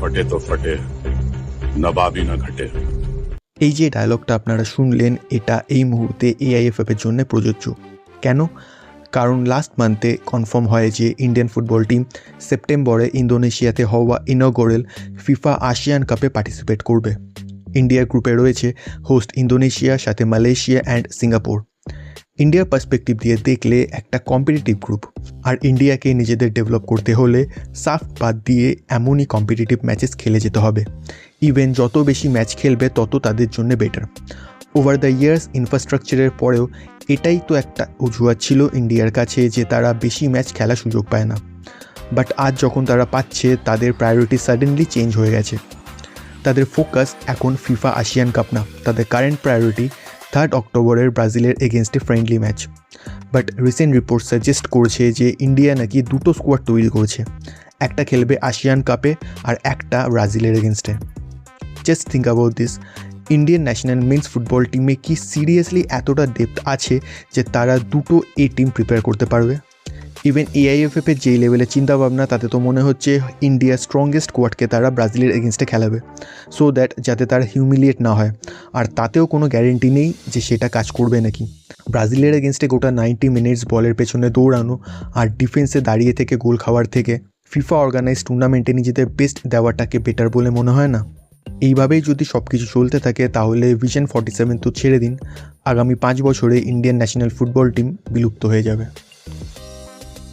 फटे तो फटे नवाबी ना घटे। এই যে ডায়লগটা আপনারা শুনলেন এটা এই মুহূর্তে এআইএফএফ এর জন্য প্রযোজ্য। কেন? কারণ লাস্ট মান্থে কনফার্ম হয় যে ইন্ডিয়ান ফুটবল টিম সেপ্টেম্বরে ইন্দোনেশিয়াতে হওয়া ইনগোরাল ফিফা আসিয়ান কাপে পার্টিসিপেট করবে। ইন্ডিয়ার গ্রুপে রয়েছে হোস্ট ইন্দোনেশিয়া, সাথে মালয়েশিয়া অ্যান্ড সিঙ্গাপুর। ইন্ডিয়ার পার্সপেক্টিভ দিয়ে দেখলে একটা কম্পিটিটিভ গ্রুপ, আর ইন্ডিয়াকে নিজেদের ডেভেলপ করতে হলে সাফ বাদ দিয়ে এমনই কম্পিটিটিভ ম্যাচেস খেলে যেতে হবে। ইভেন যত বেশি ম্যাচ খেলবে তত তাদের জন্য বেটার। ওভার দ্য ইয়ার্স ইনফ্রাস্ট্রাকচারের পরেও এটাই তো একটা অজুহাত ছিল ইন্ডিয়ার কাছে যে তারা বেশি ম্যাচ খেলার সুযোগ পায় না। বাট আজ যখন তারা পাচ্ছে তাদের প্রায়োরিটি সাডেনলি চেঞ্জ হয়ে গেছে। তাদের ফোকাস এখন ফিফা আসিয়ান কাপ না, তাদের কারেন্ট প্রায়োরিটি 3 অক্টোবরের ব্রাজিলের এগেনস্টে friendly match. But recent report suggest করছে যে ইন্ডিয়া নাকি দুটো স্কোয়াড তৈরি করছে, একটা খেলবে আসিয়ান কাপে আর একটা ব্রাজিলের এগেনস্টে। Just think about this, Indian national men's football টিমে কি সিরিয়াসলি এতটা ডেপথ আছে যে তারা দুটো টিম প্রিপেয়ার করতে পারবে? ইভেন এআইএফএফ এর যেই লেভেলের চিন্তাভাবনা তাতে তো মনে হচ্ছে ইন্ডিয়ার স্ট্রংগেস্ট স্কোয়াডকে তারা ব্রাজিলের এগেনস্টে খেলাবে, সো দ্যাট যাতে তারা হিউমিলিয়েট না হয়। আর তাতেও কোনো গ্যারেন্টি নেই যে সেটা কাজ করবে নাকি। ব্রাজিলের এগেনস্টে গোটা 90 মিনিটস বলের পেছনে দৌড়ানো আর ডিফেন্সে দাঁড়িয়ে থেকে গোল খাওয়ার থেকে ফিফা অর্গানাইজ টুর্নামেন্টে নিজেদের বেস্ট দেওয়াটাকে বেটার বলে মনে হয় না? এইভাবেই যদি সব কিছু চলতে থাকে তাহলে ভিশন 47 তো ছেড়ে দিন, আগামী 5 বছরে ইন্ডিয়ান ন্যাশনাল ফুটবল টিম বিলুপ্ত হয়ে যাবে।